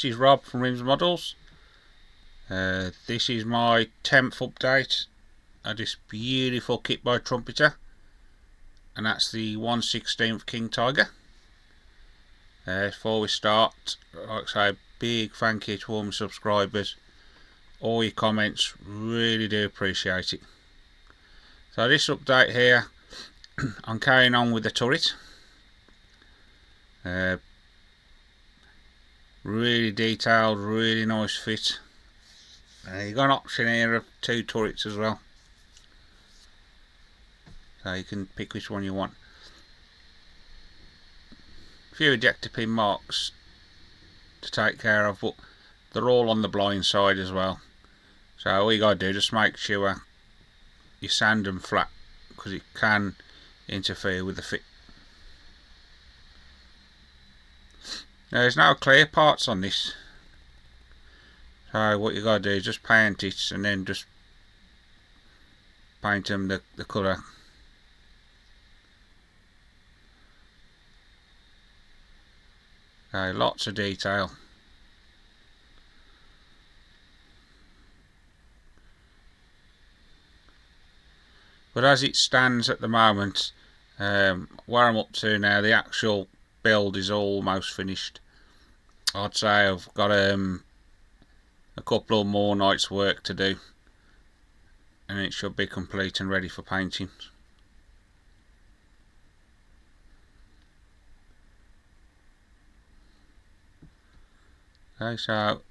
This is Rob from Rims Models. This is my 10th update of this beautiful kit by Trumpeter, and that's the 1/16 King Tiger. Before we start, I'd like to say a big thank you to all my subscribers. All your comments, really do appreciate it. So this update here, I'm carrying on with the turret. Really detailed, really nice fit. You've got an option here of 2 turrets as well, so you can pick which one you want. A few ejector pin marks to take care of, but they're all on the blind side as well, so all you gotta do, just make sure you sand them flat, because it can interfere with the fit. Now, there's no clear parts on this, so what you gotta do is just paint it, and then just paint them the colour. Lots of detail. But as it stands at the moment, where I'm up to now, the actual build is almost finished. I'd say I've got a couple of more nights work to do, and it should be complete and ready for painting. Okay, so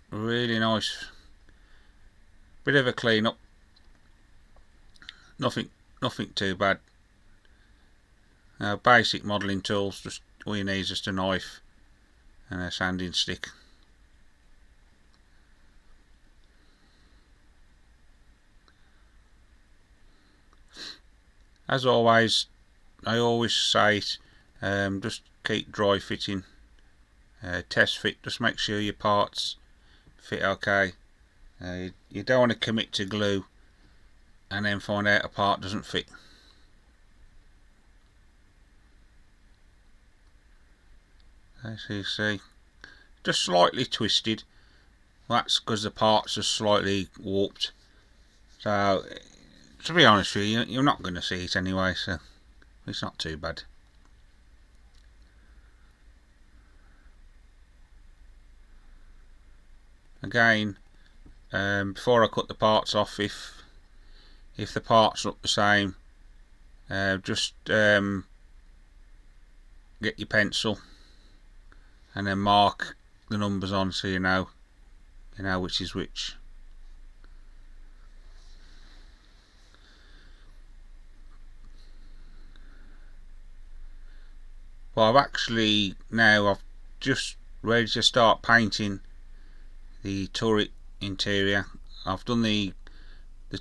really nice, bit of a clean up, nothing too bad. Basic modelling tools, just all you need is just a knife and a sanding stick. As always, I always say it, just keep dry fitting, test fit, just make sure your parts fit okay. You don't want to commit to glue and then find out a part doesn't fit. As you see, just slightly twisted. That's because the parts are slightly warped. So, to be honest with you, you're not going to see it anyway, so it's not too bad. Again, before I cut the parts off, if the parts look the same, just get your pencil and then mark the numbers on, so you know which is which. Well, I've just ready to start painting the turret interior. I've done the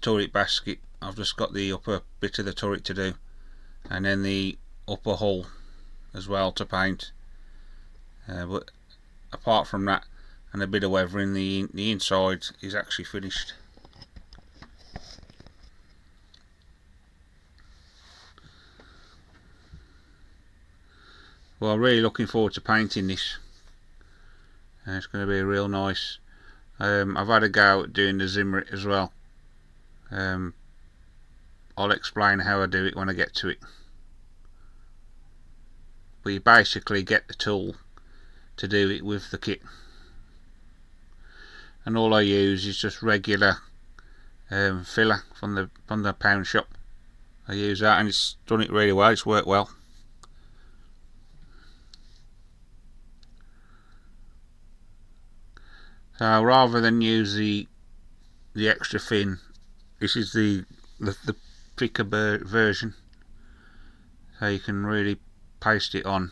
turret basket, I've just got the upper bit of the turret to do, and then the upper hull as well to paint. But apart from that and a bit of weathering, the inside is actually finished. Well, I'm really looking forward to painting this. It's going to be real nice. I've had a go at doing the Zimmer as well. I'll explain how I do it when I get to it. But you basically get the tool to do it with the kit, and all I use is just regular filler from the pound shop. I use that, and it's done it really well. It's worked well. So rather than use the extra thin, this is the thicker version, so you can really paste it on.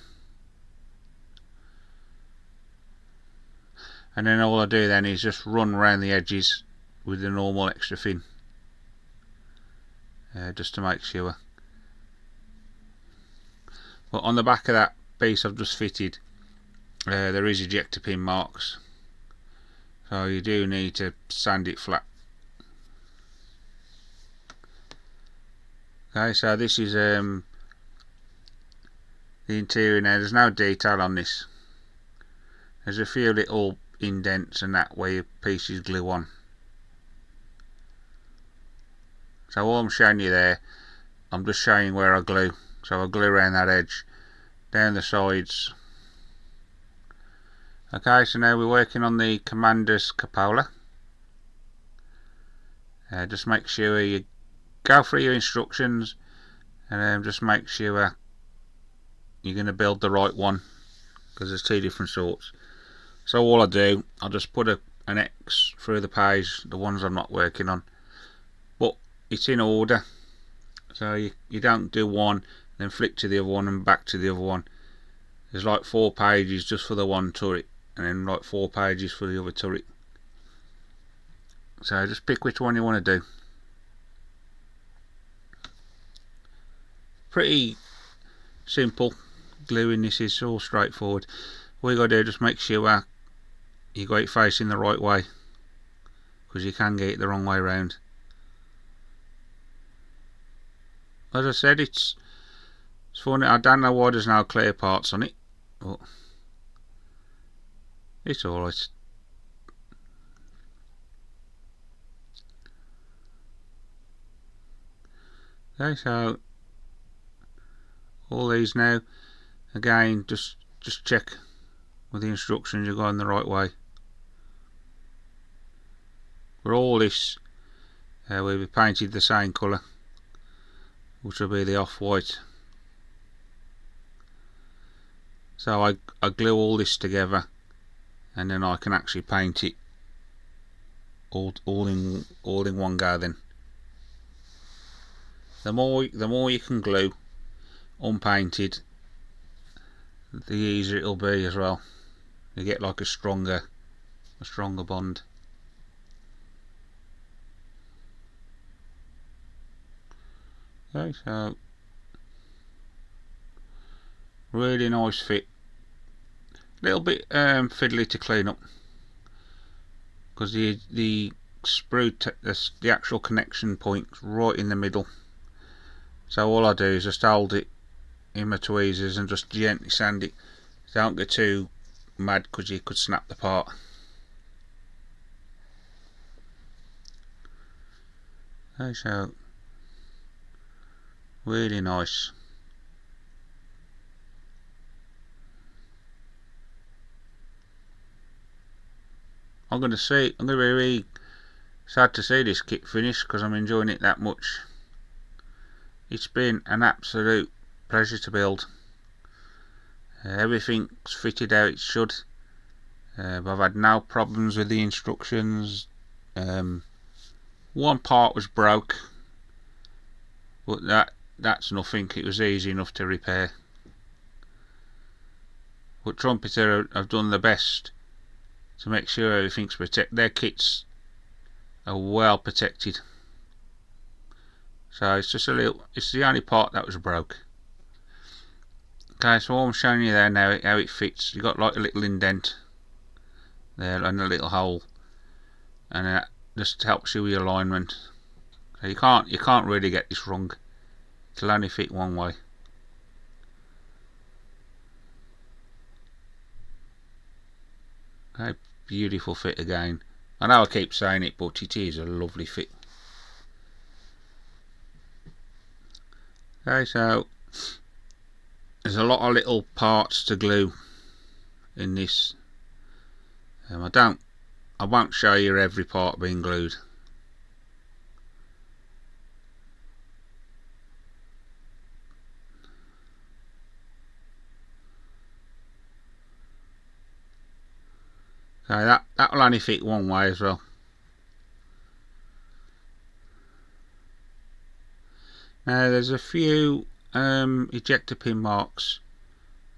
And then all I do then is just run around the edges with the normal extra thin, just to make sure. But on the back of that piece I've just fitted, there is ejector pin marks, so you do need to sand it flat. Okay, so this is the interior now. There's no detail on this, There's a few little indents and that where your pieces glue on. So all I'm showing you there, I'm just showing where I glue. So I glue around that edge, down the sides. Okay, so now we're working on the Commander's cupola. Just make sure you go through your instructions and just make sure you're going to build the right one, because there's two different sorts. So all I do, I'll just put an X through the page, the ones I'm not working on, but it's in order, so you don't do one then flick to the other one and back to the other one. There's like 4 pages just for the one turret, and then like 4 pages for the other turret. So just pick which one you want to do. Pretty simple gluing, this is all straightforward. All you got to do, just make sure you got it facing the right way, because you can get it the wrong way around. As I said, it's funny, I don't know why there's no clear parts on it, but it's alright. Okay, so all these now, again, just check with the instructions you're going the right way. For all this, we'll be painted the same colour, which will be the off-white. So I glue all this together, and then I can actually paint it all in one go. Then the more you can glue unpainted, the easier it'll be as well. You get like a stronger bond. Okay, so really nice fit. Little bit fiddly to clean up, because the sprue, the actual connection point's right in the middle. So all I do is just hold it in my tweezers and just gently sand it. Don't get too mad, because you could snap the part. Okay, so really nice. I'm going to be really sad to see this kit finish, because I'm enjoying it that much. It's been an absolute pleasure to build. Everything's fitted how it should. I've had no problems with the instructions. One part was broke, but that's nothing. It was easy enough to repair. But Trumpeter have done the best to make sure everything's protected. Their kits are well protected. So it's just it's the only part that was broke. Okay, so all I'm showing you there now, how it fits. You got like a little indent there and a little hole, and that just helps you with your alignment. So you can't really get this wrong. It'll only fit one way. Okay, beautiful fit again. I know I keep saying it, but it is a lovely fit. Okay, so there's a lot of little parts to glue in this. I won't show you every part being glued. Okay, that will only fit one way as well. Now there's a few ejector pin marks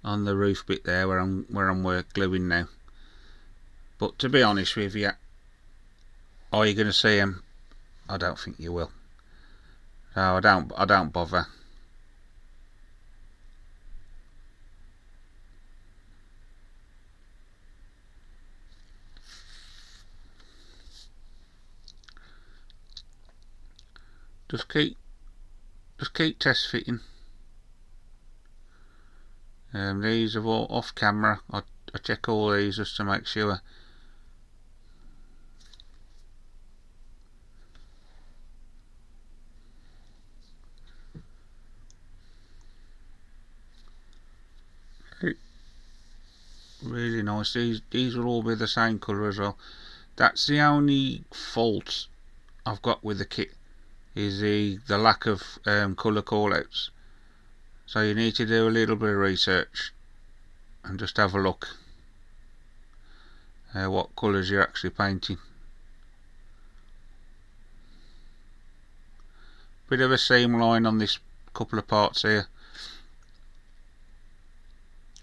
on the roof bit there where I'm gluing now. But to be honest with you, are you going to see them? I don't think you will. So I don't bother. Just keep test fitting. These are all off camera. I check all these just to make sure. Really nice. These will all be the same colour as well. That's the only fault I've got with the kit, is the lack of colour callouts. So you need to do a little bit of research and just have a look what colours you're actually painting. Bit of a seam line on this couple of parts here.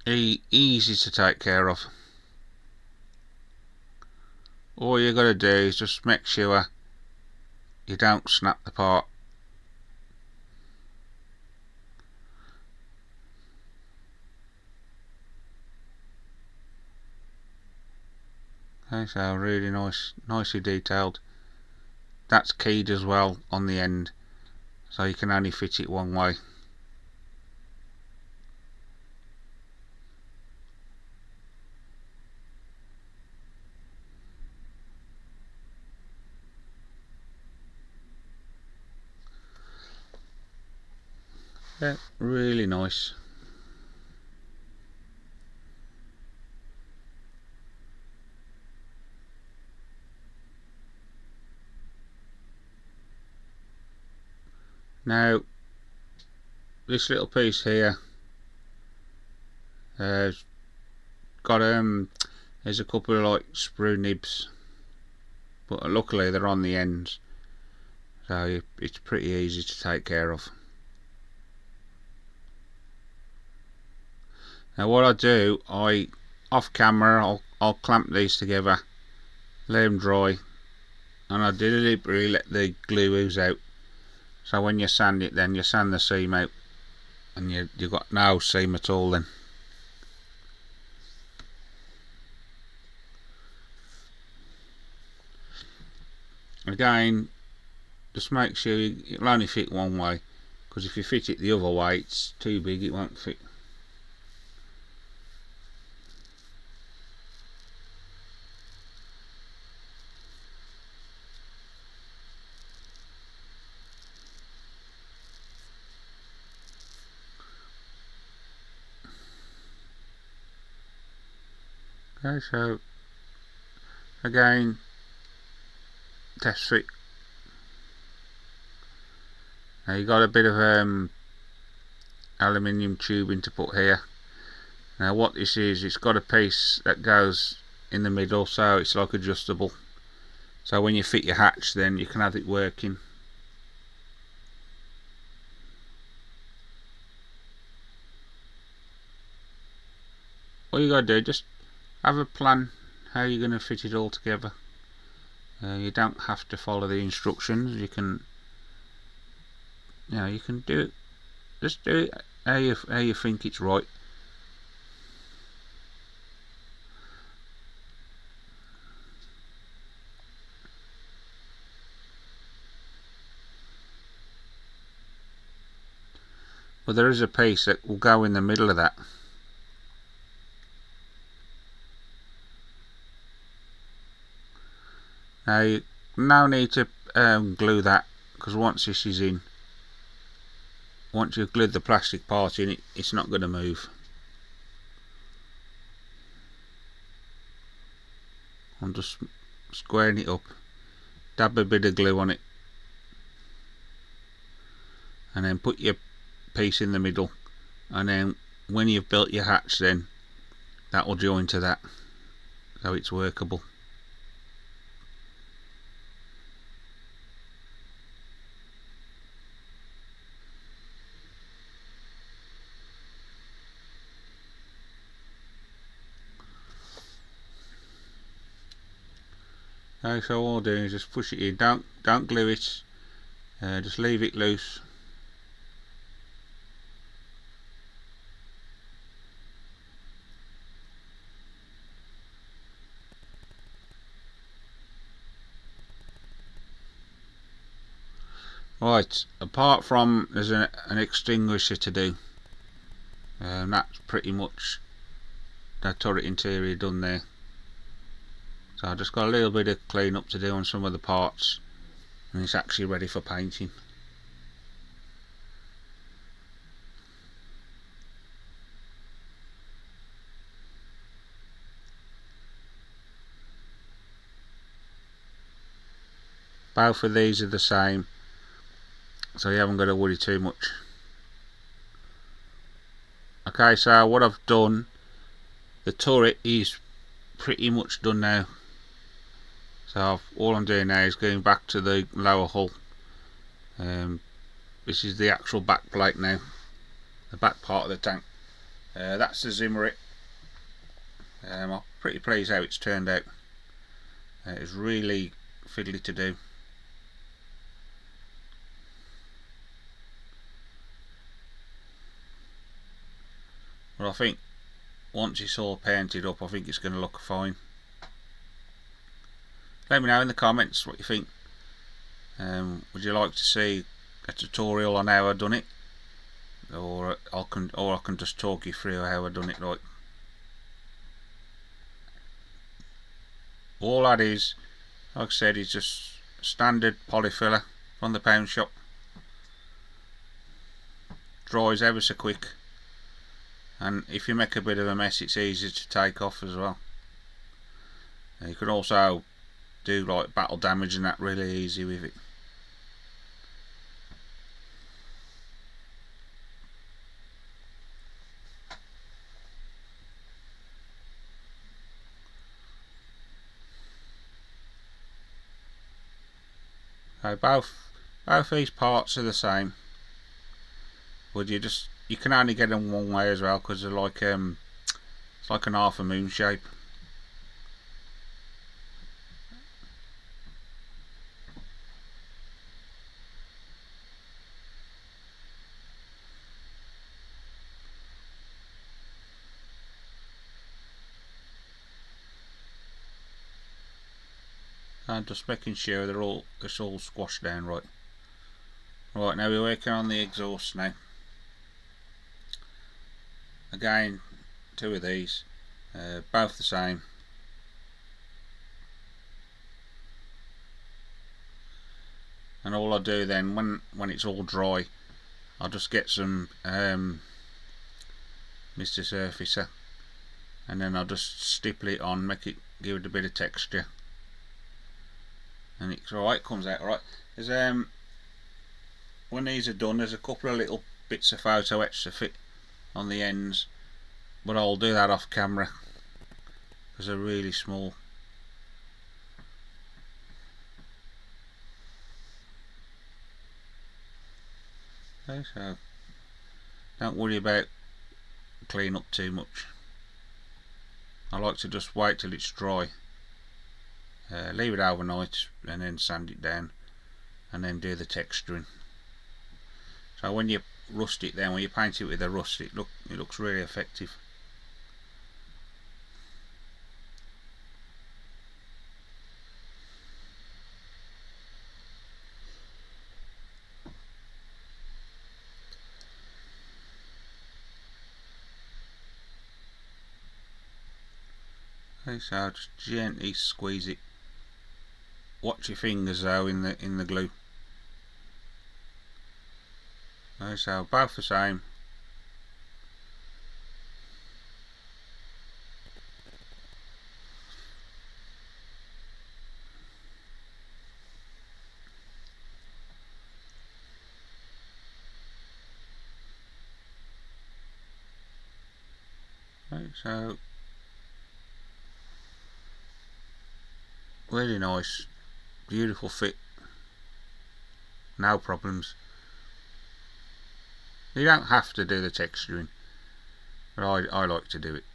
Easy to take care of. All you got to do is just make sure you don't snap the part. Okay, so really nicely detailed. That's keyed as well on the end, so you can only fit it one way. Yeah, really nice. Now this little piece here has got there's a couple of like sprue nibs, but luckily they're on the ends, so it's pretty easy to take care of. Now what I do, off camera I'll clamp these together, let them dry, and I deliberately let the glue ooze out, so when you sand it, then you sand the seam out and you've got no seam at all then. Again, just make sure it'll only fit one way, because if you fit it the other way it's too big, it won't fit. Okay, so again, test fit. Now you got a bit of aluminium tubing to put here. Now what this is, it's got a piece that goes in the middle, so it's like adjustable, so when you fit your hatch then you can have it working. All you gotta do, just have a plan how you're going to fit it all together. You don't have to follow the instructions. You can do it. Just do it how you think it's right. But there is a piece that will go in the middle of that. Now, no need to glue that, because once this is in, once you've glued the plastic part in, it's not going to move. I'm just squaring it up, dab a bit of glue on it, and then put your piece in the middle, and then when you've built your hatch, then that will join to that, so it's workable. Okay, so all I'll do is just push it in. Don't glue it. Just leave it loose. Right, apart from there's an extinguisher to do, that's pretty much the turret interior done there. So I just got a little bit of clean up to do on some of the parts, and it's actually ready for painting. Both of these are the same, so you haven't got to worry too much. Okay, so what I've done, the turret is pretty much done now. So all I'm doing now is going back to the lower hull. This is the actual back plate now, the back part of the tank. That's the Zimmerit. I'm pretty pleased how it's turned out. It's really fiddly to do. But I think once it's all painted up, I think it's going to look fine. Let me know in the comments what you think. Would you like to see a tutorial on how I've done it, or I can just talk you through how I've done it? Right. All that is, like I said, is just standard polyfiller from the pound shop. Dries ever so quick, and if you make a bit of a mess, it's easy to take off as well. You can also do like battle damage and that really easy with it. So both these parts are the same, but you can only get them one way as well, because they're like it's like an half a moon shape. And just making sure it's all squashed down right. Right, now we're working on the exhaust now. Again, two of these, both the same. And all I do then, when it's all dry, I'll just get some Mr. Surfacer, and then I'll just stipple it on, give it a bit of texture, and it's alright, comes out alright. There's when these are done, there's a couple of little bits of photo etch to fit on the ends, but I'll do that off camera because they're really small. Okay, so don't worry about clean up too much. I like to just wait till it's dry, leave it overnight, and then sand it down, and then do the texturing. So when you rust it, then when you paint it with a rust, it looks really effective. Okay, so just gently squeeze it. Watch your fingers though in the glue. Okay, so both the same. Okay, so really nice, beautiful fit, no problems. You don't have to do the texturing, but I like to do it.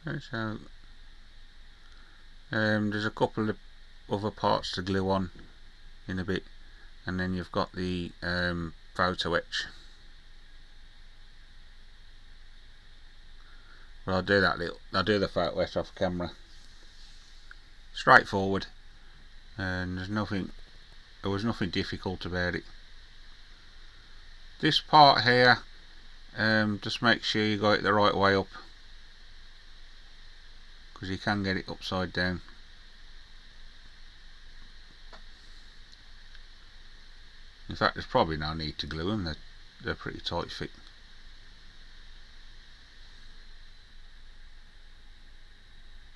Okay, so there's a couple of other parts to glue on in a bit, and then you've got the photo etch. But I'll do the photo etch off camera. Straightforward. and there was nothing difficult about it. This part here, just make sure you got it the right way up, because you can get it upside down. In fact, there's probably no need to glue them, they're pretty tight fit.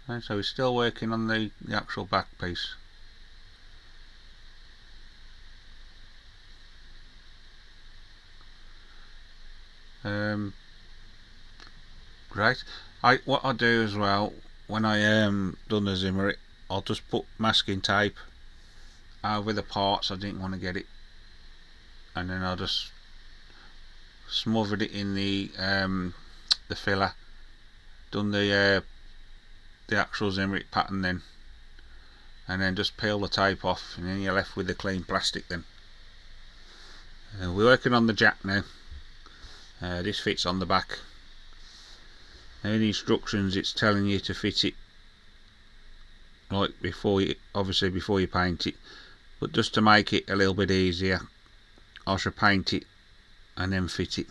And so we're still working on the actual back piece. Great. What I do as well, when I done the zimmer, I'll just put masking tape over the parts I didn't want to get it, and then I'll just smothered it in the filler, done the actual zimmer pattern then, and then just peel the tape off, and then you're left with the clean plastic then. We're working on the jack now. This fits on the back. In the instructions it's telling you to fit it like obviously before you paint it, but just to make it a little bit easier, I should paint it and then fit it.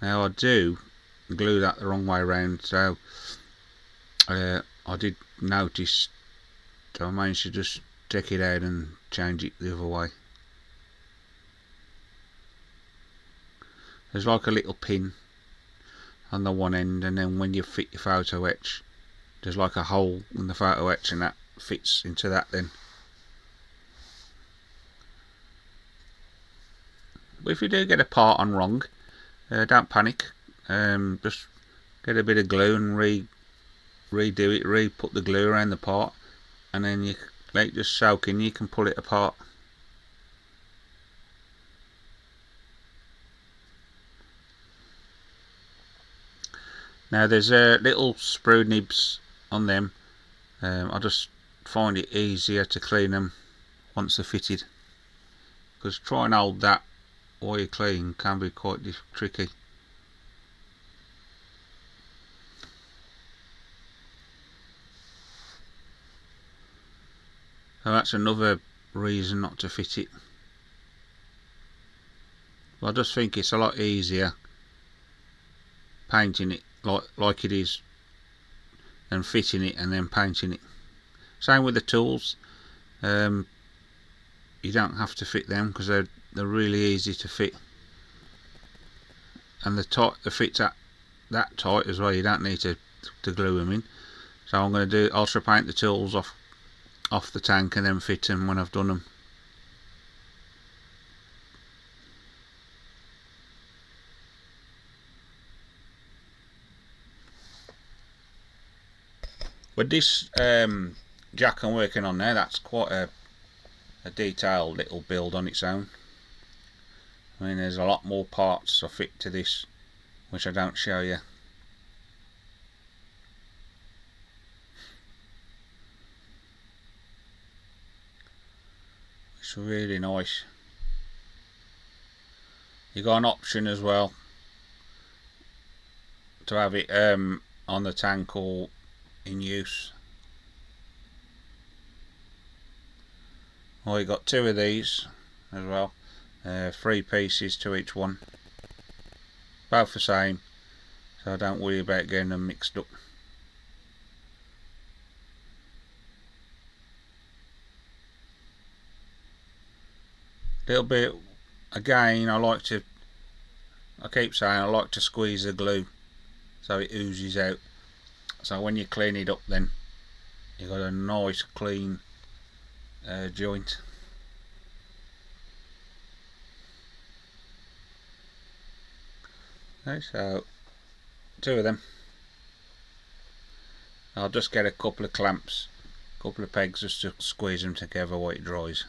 Now I do glue that the wrong way around, so I did notice, so I managed to just take it out and change it the other way. There's like a little pin on the one end, and then when you fit your photo etch, there's like a hole in the photo etch, and that fits into that then. But if you do get a part on wrong, don't panic. Just get a bit of glue and redo it, re-put the glue around the part, and then you let it just soak in, you can pull it apart. Now there's little sprue nibs on them. I just find it easier to clean them once they're fitted, because try and hold that while you clean can be quite tricky. So that's another reason not to fit it. But I just think it's a lot easier painting it like it is, and fitting it and then painting it. Same with the tools. You don't have to fit them because they're really easy to fit, and the fit's that tight as well. You don't need to glue them in. So I'm going to ultra paint the tools off the tank and then fit them when I've done them. With this jack I'm working on now, that's quite a detailed little build on its own. I mean, there's a lot more parts I fit to this which I don't show you. It's really nice. You got an option as well to have it on the tank or in use. Well, you got two of these as well, 3 pieces to each one, both the same, so don't worry about getting them mixed up. Little bit again, I keep saying I like to squeeze the glue so it oozes out, so when you clean it up then you got a nice clean joint. Okay, so 2 of them. I'll just get a couple of clamps, a couple of pegs, just to squeeze them together while it dries.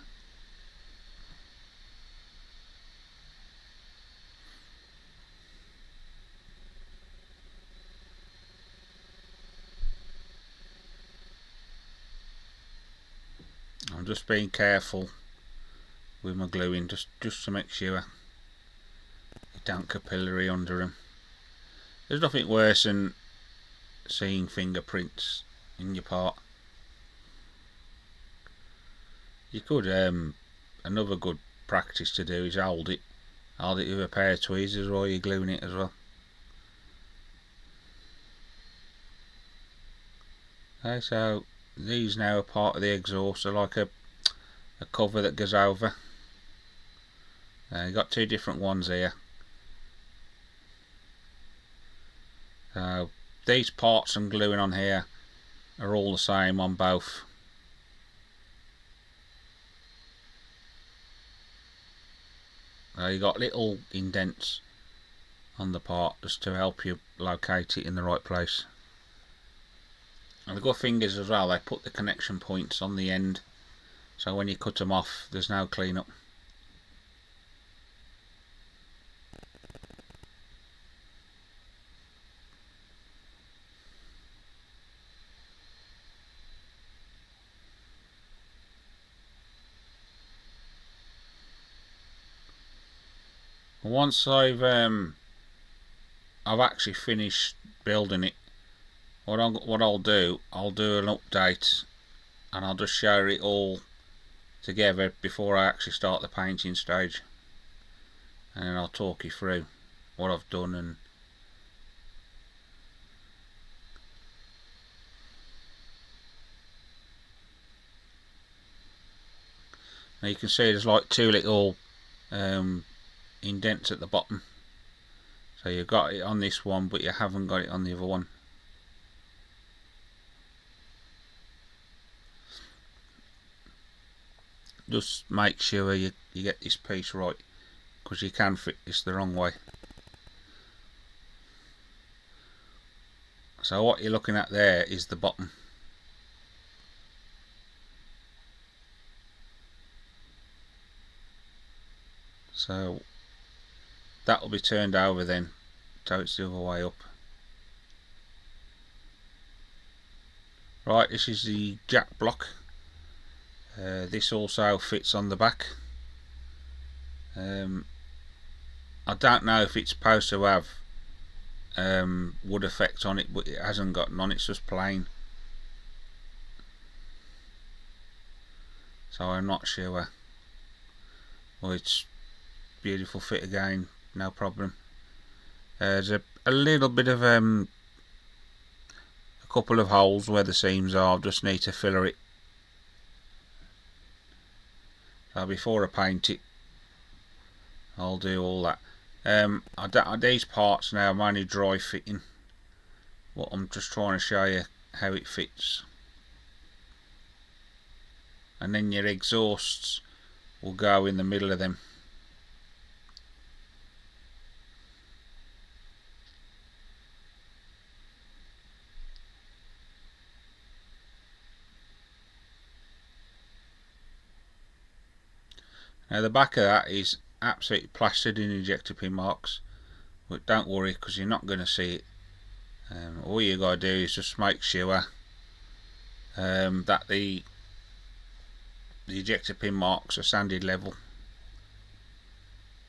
I'm just being careful with my gluing, just to make sure. damp capillary under them. There's nothing worse than seeing fingerprints in your part. You could, another good practice to do is hold it with a pair of tweezers while you're gluing it as well. Okay, so these now are part of the exhaust, so like a cover that goes over. You've got two different ones here. These parts I'm gluing on here are all the same on both. You got little indents on the part just to help you locate it in the right place. And the good thing is as well, they put the connection points on the end, so when you cut them off there's no cleanup. Once I've actually finished building it, what I'll do an update, and I'll just share it all together before I actually start the painting stage, and then I'll talk you through what I've done. And now you can see there's like two little indents at the bottom, so you've got it on this one but you haven't got it on the other one. Just make sure you get this piece right, because you can fit this the wrong way. So what you're looking at there is the bottom. So that will be turned over then, so it's the other way up. Right, this is the jack block. This also fits on the back. I don't know if it's supposed to have wood effect on it, but it hasn't got none, it's just plain. So I'm not sure. Well, it's beautiful fit again, no problem. There's a little bit of a couple of holes where the seams are. I just need to filler it. So before I paint it, I'll do all that. These parts now I'm only dry fitting, but I'm just trying to show you how it fits. And then your exhausts will go in the middle of them. Now the back of that is absolutely plastered in ejector pin marks, but don't worry, because you're not going to see it. All you got to do is just make sure that the ejector pin marks are sanded level.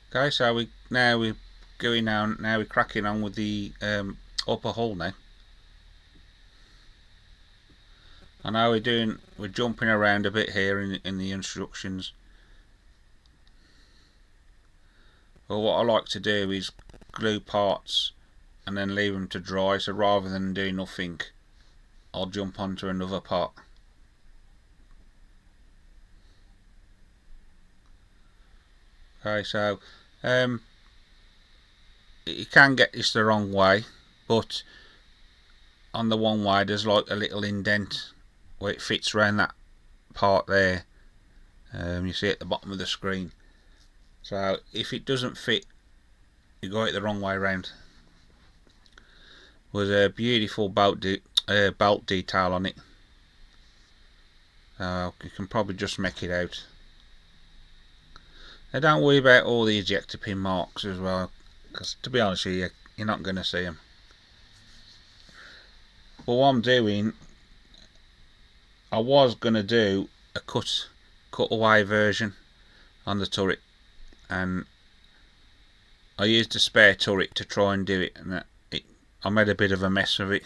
Okay, so we're going down. Now we're cracking on with the upper hull now. I know we're jumping around a bit here in the instructions. But what I like to do is glue parts and then leave them to dry, so rather than do nothing, I'll jump onto another part. Okay, so you can get this the wrong way, but on the one way there's like a little indent where it fits around that part there. You see at the bottom of the screen. So if it doesn't fit, you got it the wrong way around. There's a beautiful belt detail on it. So you can probably just make it out. Now don't worry about all the ejector pin marks as well, because to be honest with you, you're not going to see them. But what I'm doing, I was going to do a cutaway version on the turret, and I used a spare turret to try and do it, and I made a bit of a mess of it.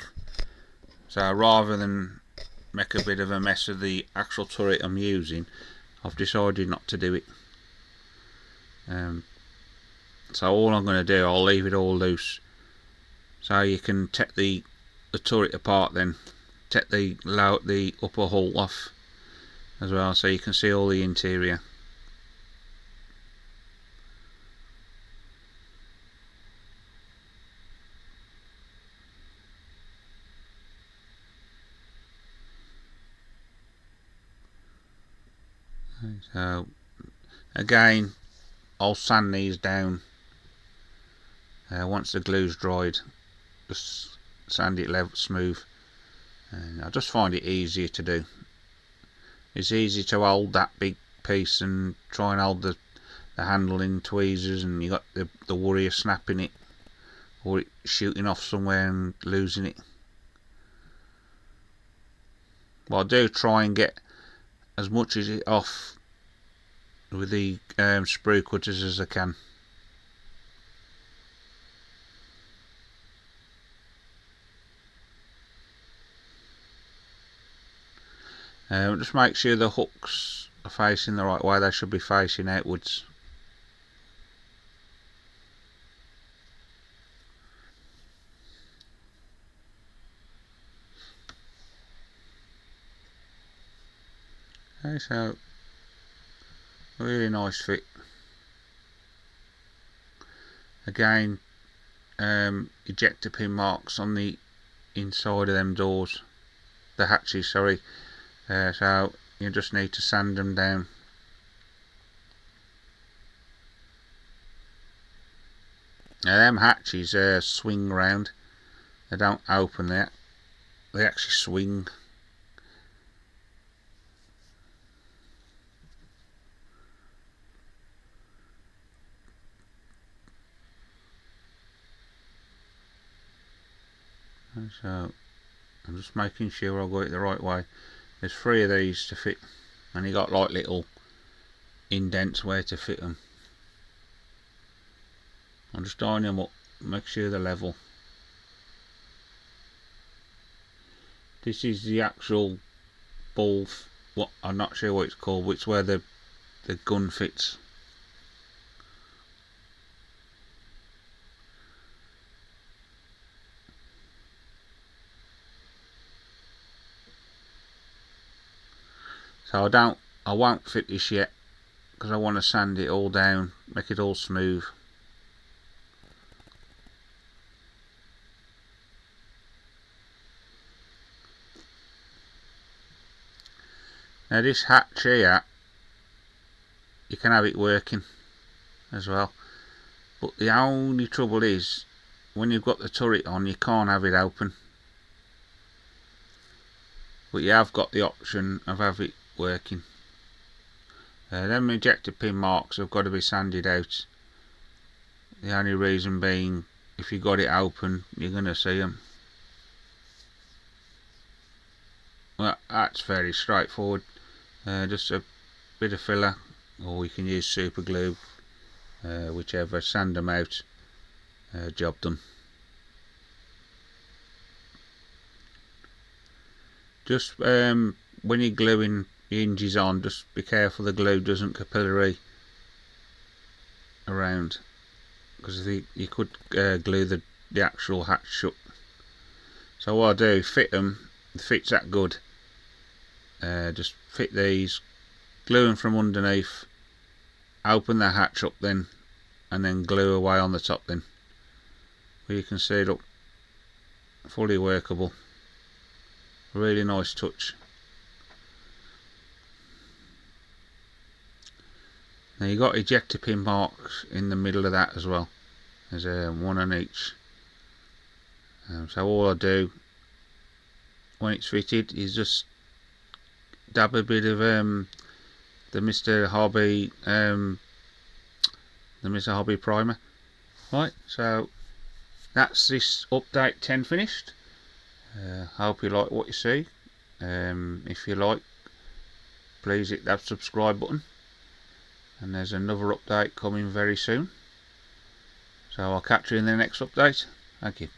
So rather than make a bit of a mess of the actual turret I'm using, I've decided not to do it. So all I'm going to do, I'll leave it all loose, so you can take the turret apart, then take the upper hull off as well, so you can see all the interior. So again, I'll sand these down once the glue's dried. Just sand it level smooth, and I just find it easier to do. It's easy to hold that big piece and try and hold the handle in tweezers, and you got the worry of snapping it or it shooting off somewhere and losing it. But I do try and get as much of it off with the sprue cutters as I can. Just make sure the hooks are facing the right way. They should be facing outwards. Okay, so really nice fit. Again, ejector pin marks on the inside of them doors, the hatches, sorry. So you just need to sand them down. Now them hatches swing round. They don't open there. They actually swing. So I'm just making sure I got it the right way. There's 3 of these to fit, and you got like little indents where to fit them. I'm just ironing them up, make sure they're level. This is the actual ball, what I'm not sure what it's called, but it's where the gun fits. So I won't fit this yet, because I want to sand it all down, make it all smooth. Now this hatch here, you can have it working as well, but the only trouble is when you've got the turret on, you can't have it open, but you have got the option of have it working. Them ejector pin marks have got to be sanded out. The only reason being, if you got it open, you're going to see them. Well, that's very straightforward. Just a bit of filler, or you can use super glue, whichever. Sand them out, job done. Just when you're gluing the hinges on, just be careful the glue doesn't capillary around, because you could glue the actual hatch shut. So what I do, fit them, if it fits that good, just fit these, glue them from underneath, open the hatch up then, and then glue away on the top then. Where you can see it up, fully workable. Really nice touch. Now you got ejector pin marks in the middle of that as well. There's one on each. So all I do when it's fitted is just dab a bit of the Mr. Hobby primer. Right, so that's this update 10 finished. Hope you like what you see. If you like, please hit that subscribe button, and there's another update coming very soon. So I'll catch you in the next update. Thank you.